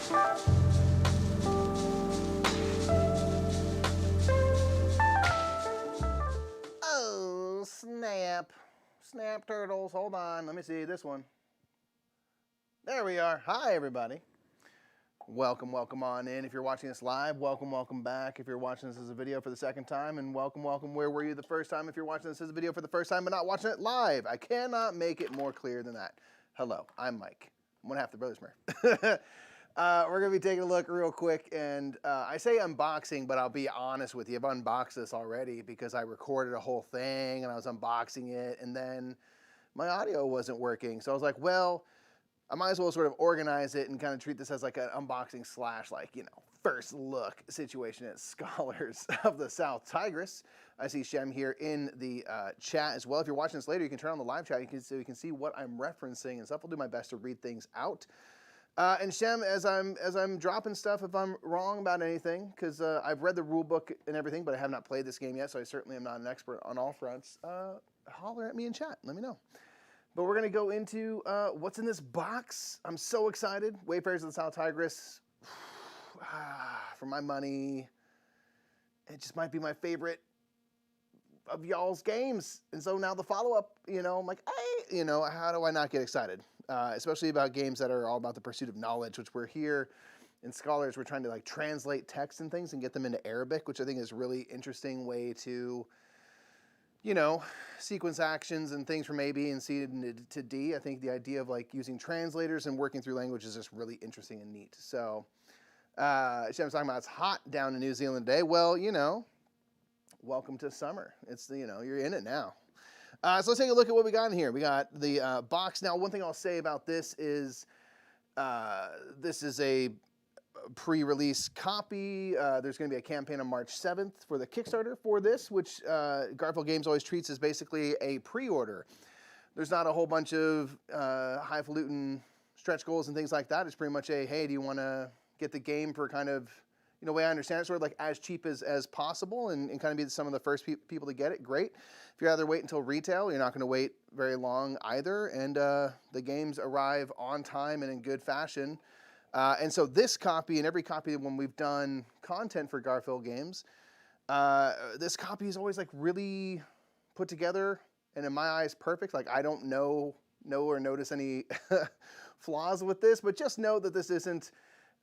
Oh, snap. Snap turtles. Hold on. Let me see this one. There we are. Hi, everybody. Welcome, welcome on in. If you're watching this live, welcome, welcome back. If you're watching this as a video for the second time, and welcome, welcome. Where were you the first time? If you're watching this as a video for the first time but not watching it live, I cannot make it more clear than that. Hello, I'm Mike. I'm one half the Brother Smurf. We're going to be taking a look real quick, and I say unboxing, but I'll be honest with you. I've unboxed this already because I recorded a whole thing, and I was unboxing it, and then my audio wasn't working. So I was like, well, I might as well sort of organize it and kind of treat this as like an unboxing slash, like, you know, first look situation at Scholars of the South Tigris. I see Shem here in the chat as well. If you're watching this later, you can turn on the live chat so you can see what I'm referencing and stuff. I'll do my best to read things out. And Shem, as I'm dropping stuff, if I'm wrong about anything, because I've read the rule book and everything, but I have not played this game yet, so I certainly am not an expert on all fronts. Holler at me in chat. Let me know. But we're going to go into what's in this box. I'm so excited. Wayfarers of the South Tigris. For my money, it just might be my favorite of y'all's games. And so now the follow-up, you know, I'm like, hey, you know, how do I not get excited? Especially about games that are all about the pursuit of knowledge, which we're here in Scholars. We're trying to like translate text and things and get them into Arabic, which I think is a really interesting way to, you know, sequence actions and things from A, B, and C to D. I think the idea of like using translators and working through language is just really interesting and neat. So, Shem's talking about it's hot down in New Zealand today. Well, you know, welcome to summer. It's, you know, you're in it now. So let's take a look at what we got in here. We got the box. Now, one thing I'll say about this is a pre-release copy. There's going to be a campaign on March 7th for the Kickstarter for this, which Garfield Games always treats as basically a pre-order. There's not a whole bunch of highfalutin stretch goals and things like that. It's pretty much a, hey, do you want to get the game for kind of, you know, way I understand it, sort of like as cheap as possible and kind of be some of the first people to get it, great. If you rather wait until retail, you're not going to wait very long either, and the games arrive on time and in good fashion. And so this copy and every copy when we've done content for Garfield Games, this copy is always like really put together and in my eyes perfect. Like I don't know or notice any flaws with this, but just know that this isn't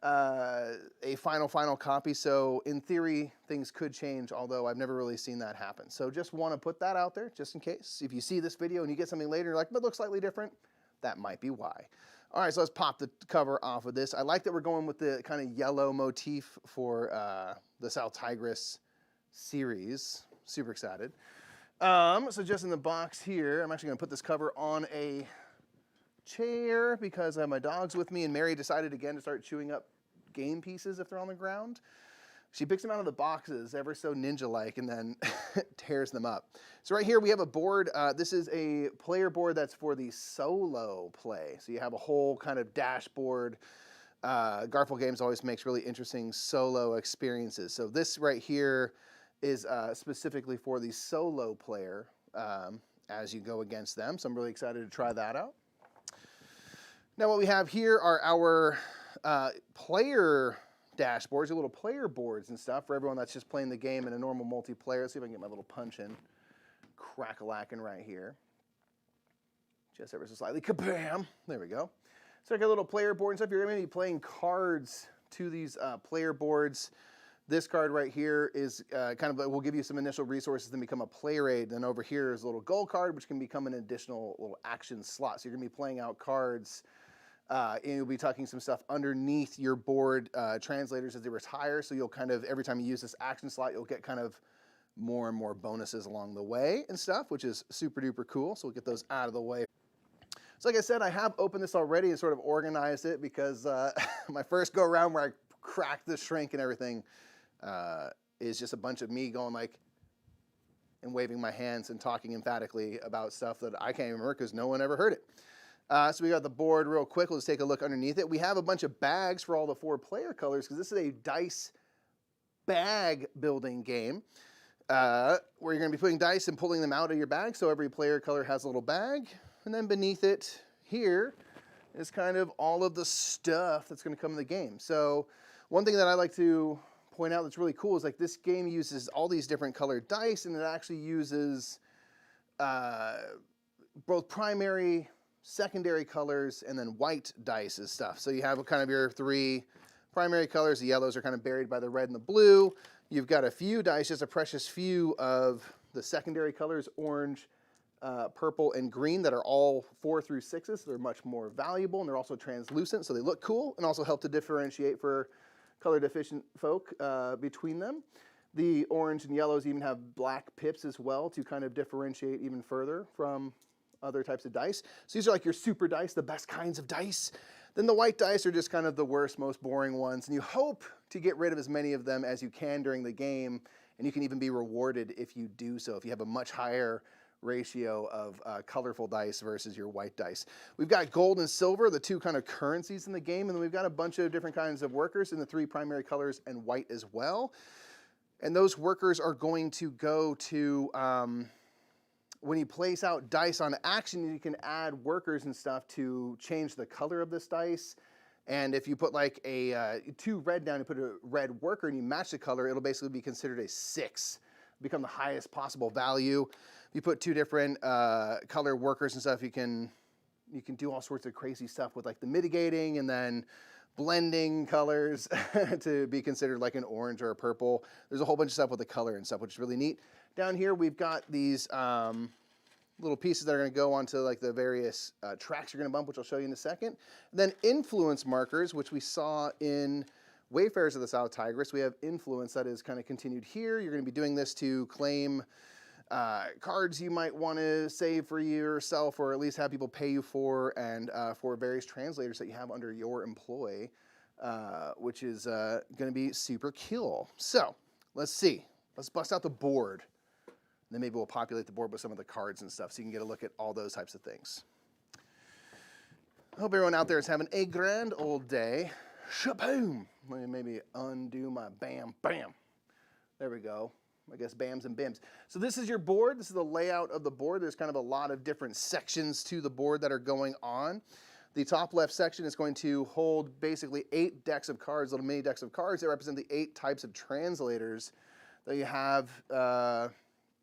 a final copy. So in theory, things could change, although I've never really seen that happen. So just want to put that out there just in case. If you see this video and you get something later, you're like, but it looks slightly different, that might be why. All right, so let's pop the cover off of this. I like that we're going with the kind of yellow motif for the South Tigris series. Super excited. So just in the box here, I'm actually going to put this cover on a chair because I have my dogs with me, and Mary decided again to start chewing up game pieces if they're on the ground. She picks them out of the boxes ever so ninja-like and then tears them up. So right here we have a board. This is a player board that's for the solo play. So you have a whole kind of dashboard. Garfield Games always makes really interesting solo experiences. So this right here is specifically for the solo player as you go against them. So I'm really excited to try that out. Now what we have here are our player dashboards, your little player boards and stuff for everyone that's just playing the game in a normal multiplayer. Let's see if I can get my little punch in. Crack-a-lackin' right here. Just ever so slightly. Kabam! There we go. So I got a little player board and stuff. You're going to be playing cards to these player boards. This card right here is kind of, will give you some initial resources to become a player aid. Then over here is a little goal card, which can become an additional little action slot. So you're going to be playing out cards. And you'll be tucking some stuff underneath your board translators as they retire. So you'll kind of, every time you use this action slot, you'll get kind of more and more bonuses along the way and stuff, which is super duper cool. So we'll get those out of the way. So like I said, I have opened this already and sort of organized it because my first go around where I cracked the shrink and everything is just a bunch of me going like, and waving my hands and talking emphatically about stuff that I can't even remember because no one ever heard it. So we got the board real quick. Let's take a look underneath it. We have a bunch of bags for all the 4 player colors because this is a dice bag building game where you're going to be putting dice and pulling them out of your bag. So every player color has a little bag. And then beneath it here, is kind of all of the stuff that's going to come in the game. So one thing that I like to point out that's really cool is like this game uses all these different colored dice, and it actually uses both primary, secondary colors, and then white dice and stuff. So you have kind of your 3 primary colors. The yellows are kind of buried by the red and the blue. You've got a few dice, just a precious few of the secondary colors, orange, purple, and green, that are all 4 through 6s. So they're much more valuable, and they're also translucent, so they look cool and also help to differentiate for color deficient folk between them. The orange and yellows even have black pips as well to kind of differentiate even further from other types of dice. So these are like your super dice, the best kinds of dice. Then the white dice are just kind of the worst, most boring ones, and you hope to get rid of as many of them as you can during the game, and you can even be rewarded if you do so, if you have a much higher ratio of colorful dice versus your white dice. We've got gold and silver, the 2 kind of currencies in the game, and then we've got a bunch of different kinds of workers in the 3 primary colors and white as well. And those workers are going to go to, when you place out dice on action, you can add workers and stuff to change the color of this dice. And if you put like a 2 red down, you put a red worker and you match the color, it'll basically be considered a 6, become the highest possible value. If you put 2 different color workers and stuff, you can do all sorts of crazy stuff with like the mitigating and then blending colors to be considered like an orange or a purple. There's a whole bunch of stuff with the color and stuff, which is really neat. Down here, we've got these little pieces that are going to go onto like the various tracks you're going to bump, which I'll show you in a second. And then influence markers, which we saw in Wayfarers of the South Tigris. We have influence that is kind of continued here. You're going to be doing this to claim cards you might want to save for yourself, or at least have people pay you for, and for various translators that you have under your employ, which is going to be super cool. So let's see. Let's bust out the board. Then maybe we'll populate the board with some of the cards and stuff so you can get a look at all those types of things. I hope everyone out there is having a grand old day. Shaboom! Let me maybe undo my bam, bam. There we go. I guess bams and bims. So this is your board. This is the layout of the board. There's kind of a lot of different sections to the board that are going on. The top left section is going to hold basically 8 decks of cards, little mini decks of cards that represent the 8 types of translators that you have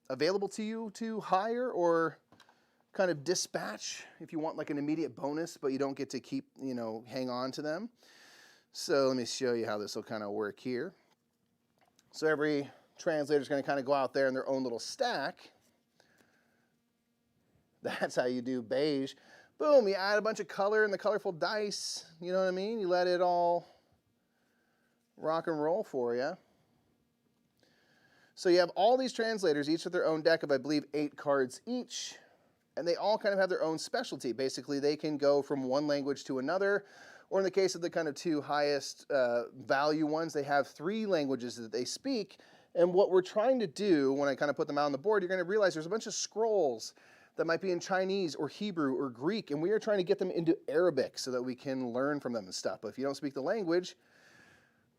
available to you to hire or kind of dispatch if you want like an immediate bonus, but you don't get to keep, hang on to them. So let me show you how this will kind of work here. So every translator is going to kind of go out there in their own little stack. That's how you do beige. Boom, you add a bunch of color and the colorful dice, you know what I mean? You let it all rock and roll for you. So you have all these translators, each with their own deck of, I believe, 8 cards each, and they all kind of have their own specialty. Basically, they can go from one language to another, or in the case of the kind of 2 highest value ones, they have 3 languages that they speak. And what we're trying to do, when I kind of put them out on the board, you're going to realize there's a bunch of scrolls that might be in Chinese or Hebrew or Greek, and we are trying to get them into Arabic so that we can learn from them and stuff. But if you don't speak the language,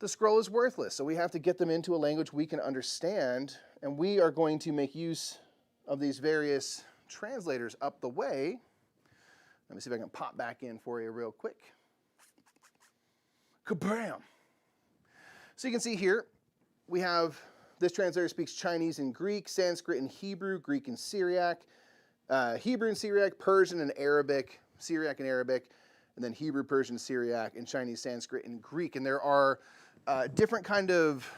the scroll is worthless. So we have to get them into a language we can understand, and we are going to make use of these various translators up the way. Let me see if I can pop back in for you real quick. Kabam! So you can see here, we have this translator speaks Chinese and Greek, Sanskrit and Hebrew, Greek and Syriac, Hebrew and Syriac, Persian and Arabic, Syriac and Arabic, and then Hebrew, Persian, Syriac, and Chinese, Sanskrit, and Greek. And there are different kind of,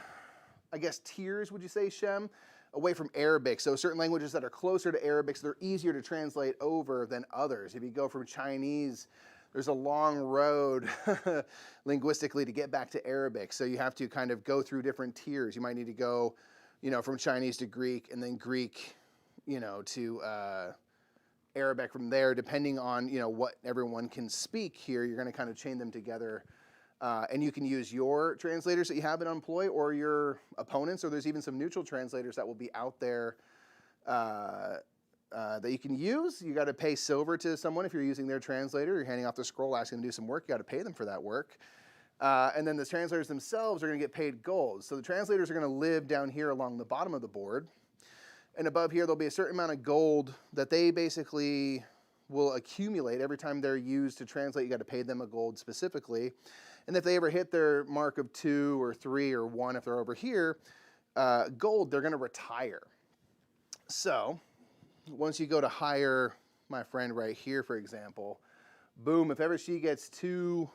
I guess, tiers, would you say, Shem, away from Arabic. So certain languages that are closer to Arabic, so they're easier to translate over than others. If you go from Chinese, there's a long road linguistically to get back to Arabic. So you have to kind of go through different tiers. You might need to go, from Chinese to Greek, and then Greek, to Arabic from there, depending on, what everyone can speak here. You're going to kind of chain them together. And you can use your translators that you have in employ or your opponents, or there's even some neutral translators that will be out there that you can use. You got to pay silver to someone if you're using their translator. You're handing off the scroll, asking them to do some work. You got to pay them for that work. And then the translators themselves are going to get paid gold. So the translators are going to live down here along the bottom of the board. And above here, there'll be a certain amount of gold that they basically will accumulate every time they're used to translate. You got to pay them a gold specifically. And if they ever hit their mark of 2 or 3 or 1, if they're over here, gold, they're going to retire. So once you go to hire my friend right here, for example, boom, if ever she gets 2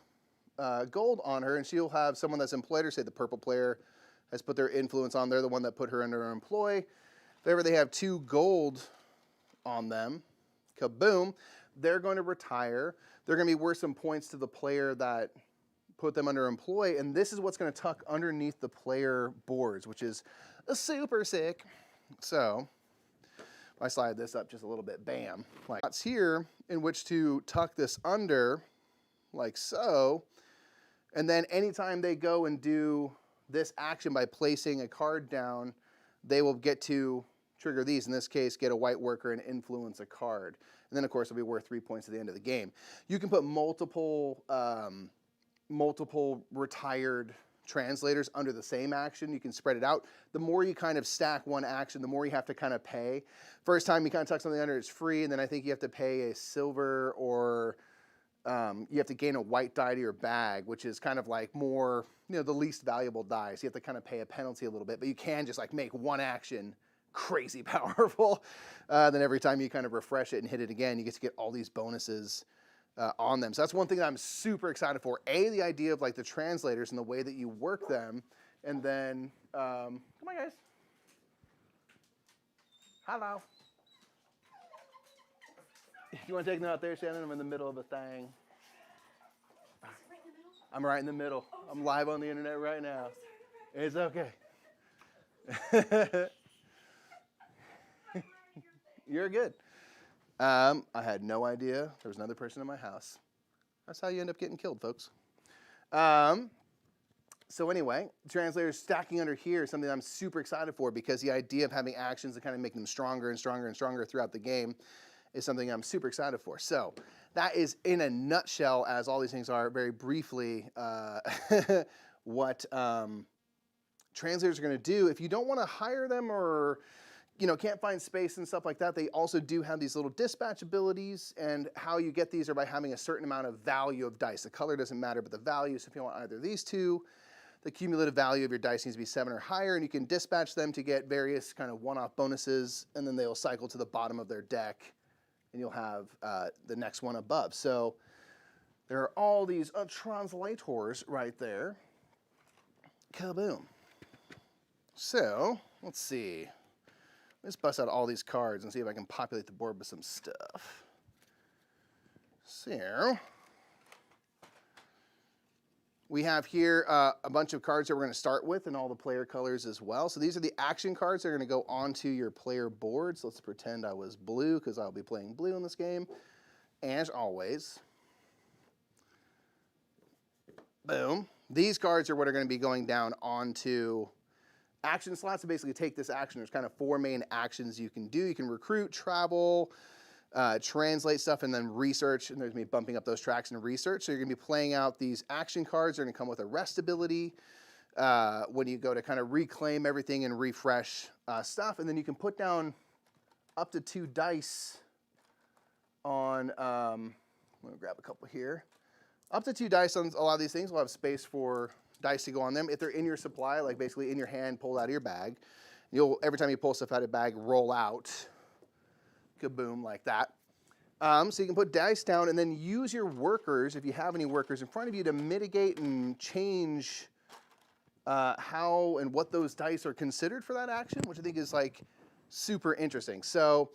gold on her, and she'll have someone that's employed her, say the purple player has put their influence on, they're the one that put her under her employ. If ever they have 2 gold on them, kaboom, they're going to retire. They're going to be worth some points to the player that put them under employ, and this is what's going to tuck underneath the player boards, which is super sick. So I slide this up just a little bit, bam. Like it's here in which to tuck this under, like so, and then anytime they go and do this action by placing a card down, they will get to trigger these. In this case, get a white worker and influence a card. And then, of course, it'll be worth 3 points at the end of the game. You can put multiple retired translators under the same action. You can spread it out. The more you kind of stack one action, the more you have to kind of pay. First time you kind of tuck something under, it's free, and then I think you have to pay a silver or you have to gain a white die to your bag, which is kind of like more, the least valuable die. So you have to kind of pay a penalty a little bit, but you can just like make one action crazy powerful. Then every time you kind of refresh it and hit it again, you get to get all these bonuses on them. So that's one thing that I'm super excited for. The idea of like the translators and the way that you work them. And then, come on guys. Hello. If you want to take them out there, Shannon, I'm in the middle of a thing. I'm right in the middle. I'm live on the internet right now. It's okay. You're good. I had no idea there was another person in my house. That's how you end up getting killed, folks. So anyway, translators stacking under here is something I'm super excited for, because the idea of having actions and kind of making them stronger and stronger and stronger throughout the game is something I'm super excited for. So that is, in a nutshell, as all these things are, very briefly, what translators are going to do. If you don't want to hire them or can't find space and stuff like that, they also do have these little dispatch abilities, and how you get these are by having a certain amount of value of dice. The color doesn't matter, but the value. So if you want either of these two, the cumulative value of your dice needs to be 7 or higher, and you can dispatch them to get various kind of one-off bonuses, and then they'll cycle to the bottom of their deck, and you'll have the next one above. So there are all these translators right there. Kaboom. So let's see. Let's bust out all these cards and see if I can populate the board with some stuff. So we have here a bunch of cards that we're going to start with, and all the player colors as well. So these are the action cards that are going to go onto your player board. So let's pretend I was blue, because I'll be playing blue in this game, as always. Boom. These cards are what are going to be going down onto action slots. To basically take this action, there's kind of 4 main actions you can do. You can recruit, travel, translate stuff, and then research, and there's me bumping up those tracks and research. So you're going to be playing out these action cards. They're going to come with a rest ability when you go to kind of reclaim everything and refresh stuff. And then you can put down up to 2 dice on, I'm going to grab a couple here. Up to 2 dice on a lot of these things. We'll have space for dice to go on them. If they're in your supply, like basically in your hand, pulled out of your bag, you'll, every time you pull stuff out of your bag, roll out, kaboom, like that. So you can put dice down and then use your workers, if you have any workers in front of you, to mitigate and change how and what those dice are considered for that action, which I think is like super interesting. So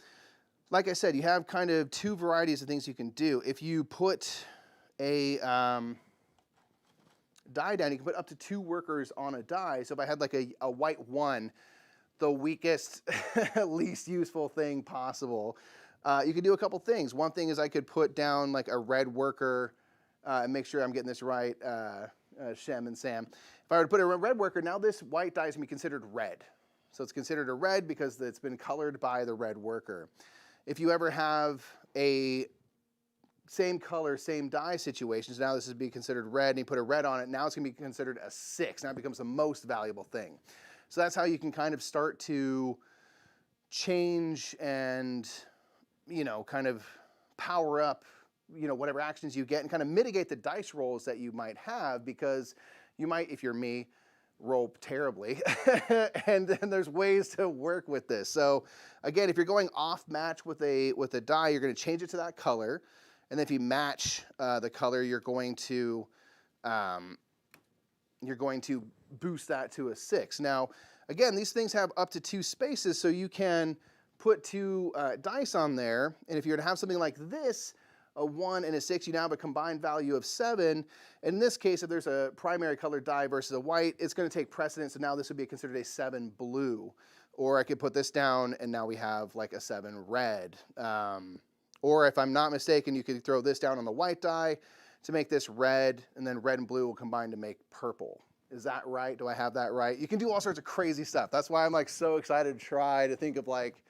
like I said, you have kind of 2 varieties of things you can do. If you put a die down, you can put up to 2 workers on a die. So if I had like a white 1, the weakest, least useful thing possible, you could do a couple things. One thing is I could put down like a red worker and make sure I'm getting this right, Shem and Sam. If I were to put a red worker, now this white die is going to be considered red. So it's considered a red because it's been colored by the red worker. If you ever have a same color, same die situations, now this is being considered red, and you put a red on it, now it's going to be considered a 6. Now it becomes the most valuable thing. So that's how you can kind of start to change and, kind of power up, you know, whatever actions you get and kind of mitigate the dice rolls that you might have, because you might, if you're me, roll terribly. And then there's ways to work with this. So again, if you're going off match with a die, you're going to change it to that color. And then if you match the color, you're going to boost that to a 6. Now, again, these things have up to 2 spaces, so you can put 2 dice on there. And if you were to have something like this, a 1 and a 6, you now have a combined value of 7. In this case, if there's a primary colored die versus a white, it's going to take precedence, so now this would be considered a 7 blue. Or I could put this down, and now we have like a 7 red. Or if I'm not mistaken, you could throw this down on the white die to make this red, and then red and blue will combine to make purple. Is that right? Do I have that right? You can do all sorts of crazy stuff. That's why I'm like so excited to try to think of like,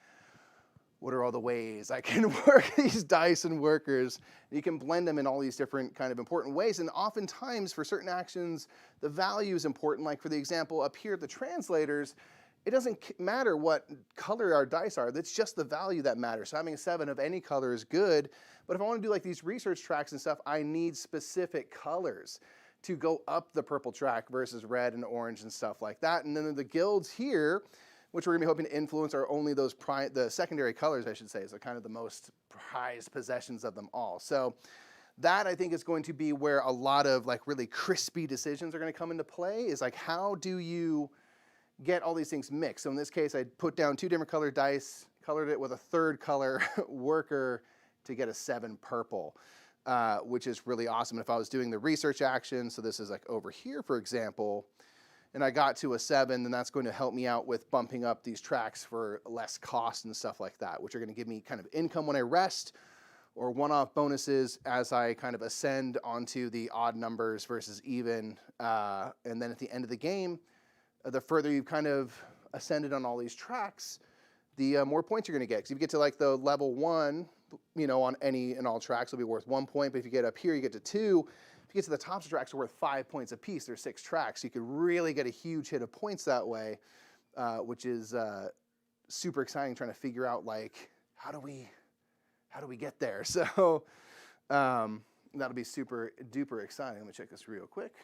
what are all the ways I can work these dice and workers? You can blend them in all these different kind of important ways. And oftentimes for certain actions, the value is important. Like for the example up here at the Translators, it doesn't matter what color our dice are. That's just the value that matters. So having a 7 of any color is good. But if I want to do like these research tracks and stuff, I need specific colors to go up the purple track versus red and orange and stuff like that. And then the guilds here, which we're going to be hoping to influence, are only those the secondary colors, I should say, so kind of the most prized possessions of them all. So that, I think, is going to be where a lot of like really crispy decisions are going to come into play, is like, how do you get all these things mixed? So in this case, I put down 2 different colored dice, colored it with a 3rd color worker to get a 7 purple, which is really awesome. If I was doing the research action, so this is like over here, for example, and I got to a 7, then that's going to help me out with bumping up these tracks for less cost and stuff like that, which are going to give me kind of income when I rest, or one-off bonuses as I kind of ascend onto the odd numbers versus even. And then at the end of the game, the further you've kind of ascended on all these tracks, the more points you're going to get. Because if you get to like the level 1, you know, on any and all tracks, it'll be worth 1 point. But if you get up here, you get to 2. If you get to the tops of tracks, are worth 5 points apiece. There's 6 tracks. So you could really get a huge hit of points that way, which is super exciting, trying to figure out like, how do we get there? So that'll be super duper exciting. Let me check this real quick.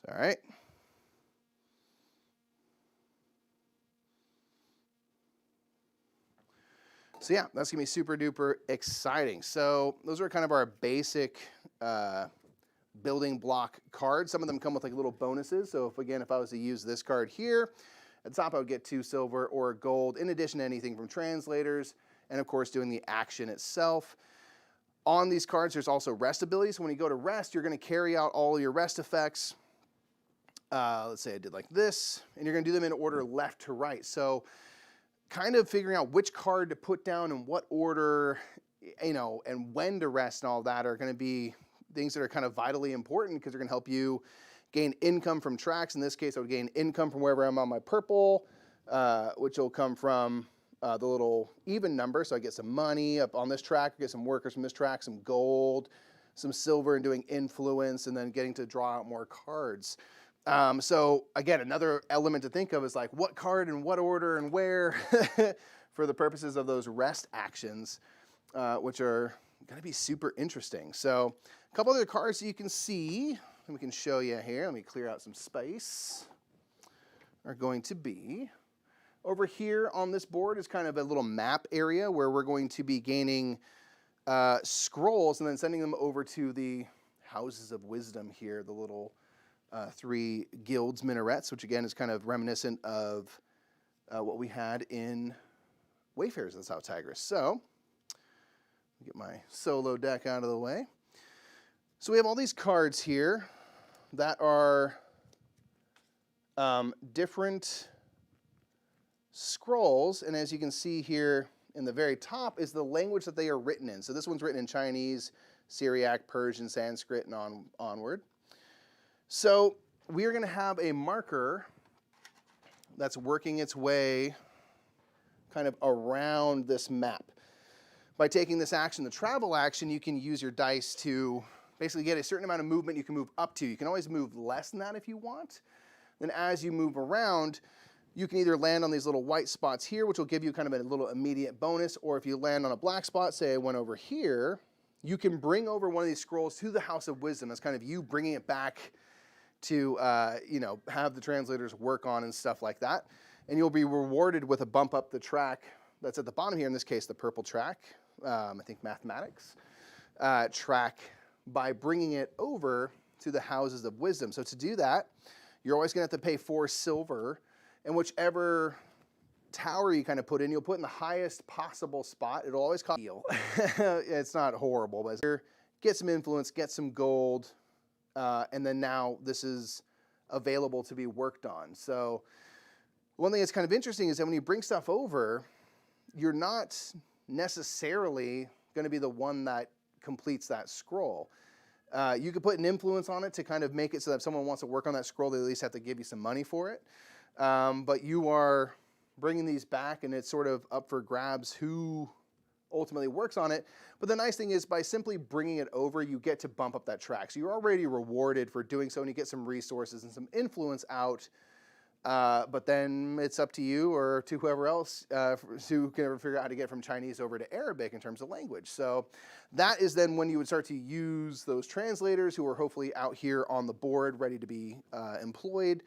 All right. So yeah, that's gonna be super duper exciting. So those are kind of our basic building block cards. Some of them come with like little bonuses. So if I was to use this card here, at the top I would get 2 silver or gold, in addition to anything from Translators, and of course doing the action itself. On these cards, there's also rest abilities. So when you go to rest, you're gonna carry out all your rest effects. Let's say I did like this, and you're gonna do them in order left to right. So kind of figuring out which card to put down in what order, you know, and when to rest and all that are going to be things that are kind of vitally important, because they're going to help you gain income from tracks. In this case, I would gain income from wherever I'm on my purple, which will come from the little even number. So I get some money up on this track, I get some workers from this track, some gold, some silver, and doing influence, and then getting to draw out more cards. So again, another element to think of is like what card in what order and where for the purposes of those rest actions, which are going to be super interesting. So a couple other cards that you can see, and we can show you here. Let me clear out some space. Are going to be over here on this board is kind of a little map area where we're going to be gaining scrolls and then sending them over to the Houses of Wisdom here, the little 3 guilds minarets, which again is kind of reminiscent of what we had in Wayfarers in the South Tigris. So, get my solo deck out of the way. So we have all these cards here that are different scrolls, and as you can see here in the very top is the language that they are written in. So this one's written in Chinese, Syriac, Persian, Sanskrit, and onward. So we are going to have a marker that's working its way kind of around this map. By taking this action, the travel action, you can use your dice to basically get a certain amount of movement you can move up to. You can always move less than that if you want. Then as you move around, you can either land on these little white spots here, which will give you kind of a little immediate bonus, or if you land on a black spot, say I went over here, you can bring over one of these scrolls to the House of Wisdom. That's kind of you bringing it back to, you know, have the translators work on and stuff like that. And you'll be rewarded with a bump up the track that's at the bottom here, in this case, the purple track, I think mathematics track, by bringing it over to the Houses of Wisdom. So to do that, you're always going to have to pay 4 silver, and whichever tower you kind of put in, you'll put in the highest possible spot. It'll always cost you. It's not horrible, but get some influence, get some gold, and then now this is available to be worked on. So one thing that's kind of interesting is that when you bring stuff over, you're not necessarily going to be the one that completes that scroll. You could put an influence on it to kind of make it so that if someone wants to work on that scroll, they at least have to give you some money for it. But you are bringing these back, and it's sort of up for grabs who ultimately works on it. But the nice thing is, by simply bringing it over, you get to bump up that track. So you're already rewarded for doing so, and you get some resources and some influence out. But then it's up to you or to whoever else who can ever figure out how to get from Chinese over to Arabic in terms of language. So that is then when you would start to use those translators who are hopefully out here on the board ready to be employed.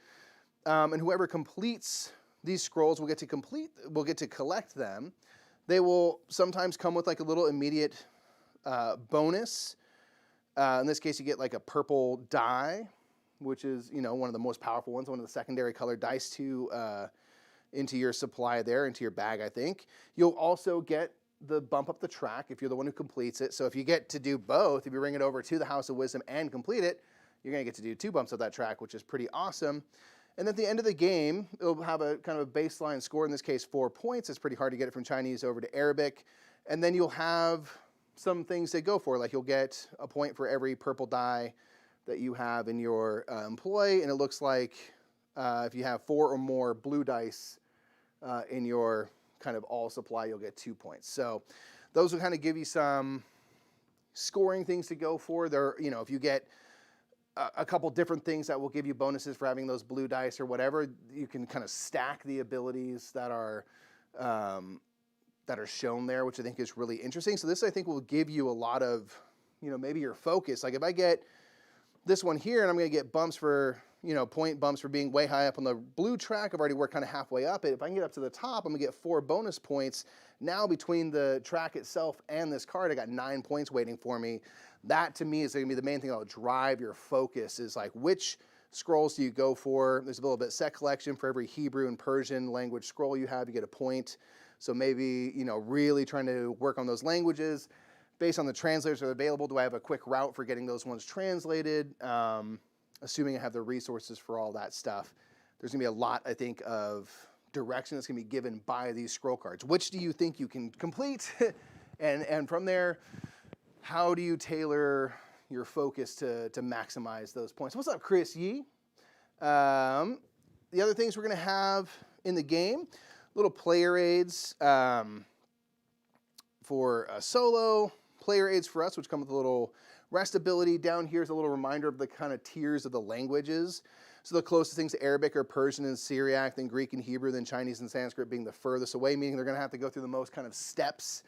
And whoever completes these scrolls will get to collect them. They will sometimes come with like a little immediate bonus. In this case, you get like a purple die, which is, you know, one of the most powerful ones, one of the secondary colored dice to into your supply there, into your bag, I think. You'll also get the bump up the track if you're the one who completes it. So if you get to do both, if you bring it over to the House of Wisdom and complete it, you're going to get to do 2 bumps of that track, which is pretty awesome. And at the end of the game, it'll have a kind of a baseline score, in this case 4 points. It's pretty hard to get it from Chinese over to Arabic. And then you'll have some things to go for, like you'll get a point for every purple die that you have in your employ, and it looks like if you have 4 or more blue dice in your kind of all supply, you'll get 2 points. So those will kind of give you some scoring things to go for. There, you know, if you get a couple different things that will give you bonuses for having those blue dice or whatever, you can kind of stack the abilities that are shown there, which I think is really interesting. So this, I think, will give you a lot of, you know, maybe your focus. Like if I get this one here and I'm going to get bumps for, you know, point bumps for being way high up on the blue track. I've already worked kind of halfway up it. If I can get up to the top, I'm going to get 4 bonus points. Now between the track itself and this card, I got 9 points waiting for me. That to me is going to be the main thing that'll drive your focus, is like which scrolls do you go for. There's a little bit set collection. For every Hebrew and Persian language scroll you have, you get a point. So maybe, you know, really trying to work on those languages. Based on the translators that are available, do I have a quick route for getting those ones translated? Assuming I have the resources for all that stuff. There's going to be a lot, I think, of direction that's going to be given by these scroll cards. Which do you think you can complete? and from there, how do you tailor your focus to maximize those points? What's up, Chris Yee? The other things we're going to have in the game, little player aids for solo, player aids for us, which come with a little rest ability. Down here is a little reminder of the kind of tiers of the languages. So the closest things to Arabic are Persian and Syriac, then Greek and Hebrew, then Chinese and Sanskrit being the furthest away, meaning they're going to have to go through the most kind of steps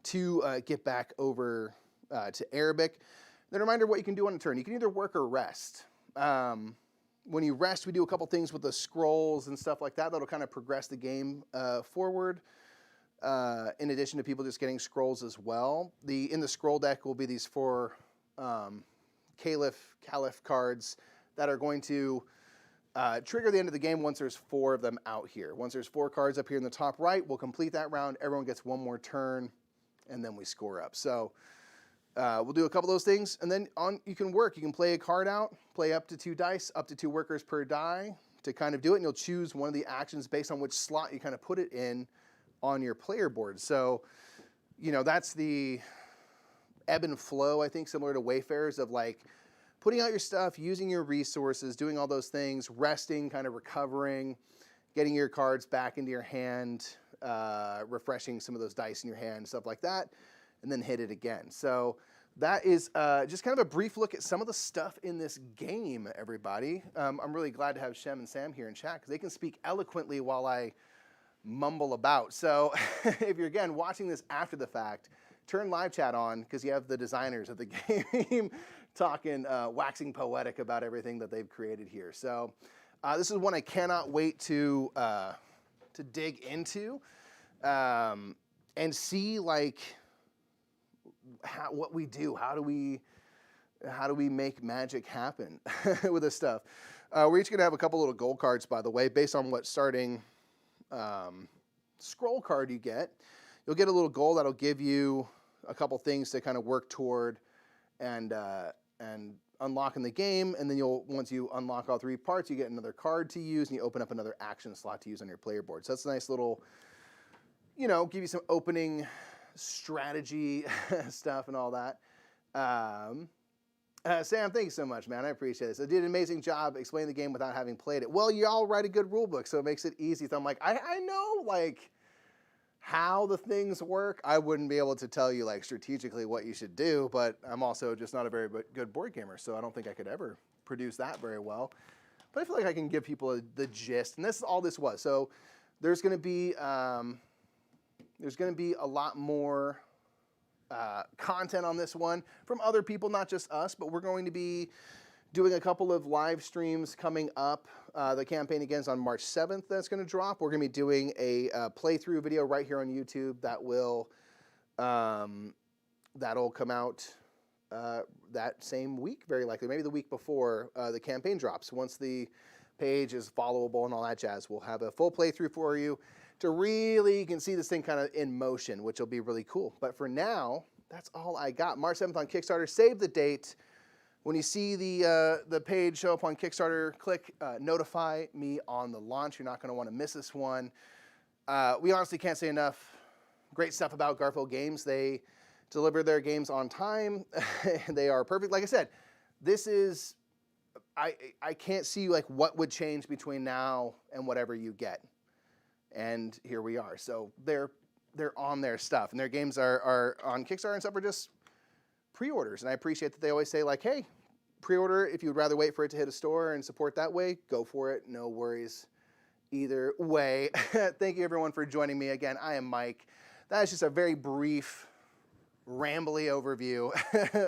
to get back over to Arabic. Then a reminder of what you can do on a turn. You can either work or rest. When you rest, we do a couple things with the scrolls and stuff like that. That'll kind of progress the game forward. In addition to people just getting scrolls as well. In the scroll deck will be these 4 Caliph cards that are going to trigger the end of the game once there's 4 of them out here. Once there's 4 cards up here in the top right, we'll complete that round. Everyone gets 1 more turn, and then we score up. So we'll do a couple of those things, and then you can work. You can play a card out, play up to 2 dice, up to 2 workers per die to kind of do it, and you'll choose one of the actions based on which slot you kind of put it in on your player board. So, you know, that's the ebb and flow, I think, similar to Wayfarers, of like putting out your stuff, using your resources, doing all those things, resting, kind of recovering, getting your cards back into your hand, refreshing some of those dice in your hand, stuff like that, and then hit it again. So that is just kind of a brief look at some of the stuff in this game, everybody. I'm really glad to have Shem and Sam here in chat because they can speak eloquently while I mumble about. So if you're, again, watching this after the fact, turn live chat on because you have the designers of the game talking, waxing poetic about everything that they've created here. So this is one I cannot wait to dig into and see, like, what we do. How do we make magic happen with this stuff? We're each going to have a couple little gold cards, by the way, based on what starting scroll card you get. You'll get a little gold that'll give you a couple things to kind of work toward and unlock in the game, and then once you unlock all 3 parts, you get another card to use, and you open up another action slot to use on your player board. So that's a nice little, you know, give you some opening strategy stuff and all that. Sam, thank you so much, man. I appreciate this. I did an amazing job explaining the game without having played it. Well, y'all write a good rule book, so it makes it easy. So I'm like, I know, like, how the things work. I wouldn't be able to tell you, like, strategically what you should do, but I'm also just not a very good board gamer, so I don't think I could ever produce that very well. But I feel like I can give people the gist, and this is all this was. So there's going to be a lot more content on this one from other people, not just us, but we're going to be doing a couple of live streams coming up. The campaign again is on March 7th that's going to drop. We're going to be doing a playthrough video right here on YouTube that will that'll come out that same week, very likely, maybe the week before the campaign drops. Once the page is followable and all that jazz, we'll have a full playthrough for you to really, you can see this thing kind of in motion, which will be really cool. But for now, that's all I got. March 7th on Kickstarter. Save the date. When you see the page show up on Kickstarter, click notify me on the launch. You're not going to want to miss this one. We honestly can't say enough great stuff about Garfield Games. They deliver their games on time. They are perfect. Like I said, this is, I can't see, like, what would change between now and whatever you get. And here we are. So they're on their stuff, and their games are on Kickstarter and stuff are just pre-orders. And I appreciate that they always say, like, hey, pre-order if you would rather wait for it to hit a store and support that way, go for it. No worries either way. Thank you, everyone, for joining me again. I am Mike. That is just a very brief, rambly overview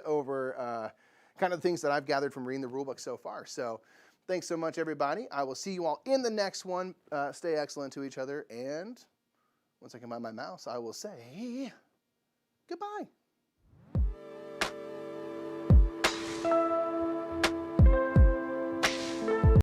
over kind of the things that I've gathered from reading the rulebook so far. So thanks so much, everybody. I will see you all in the next one. Stay excellent to each other. And once I can find my mouse, I will say goodbye.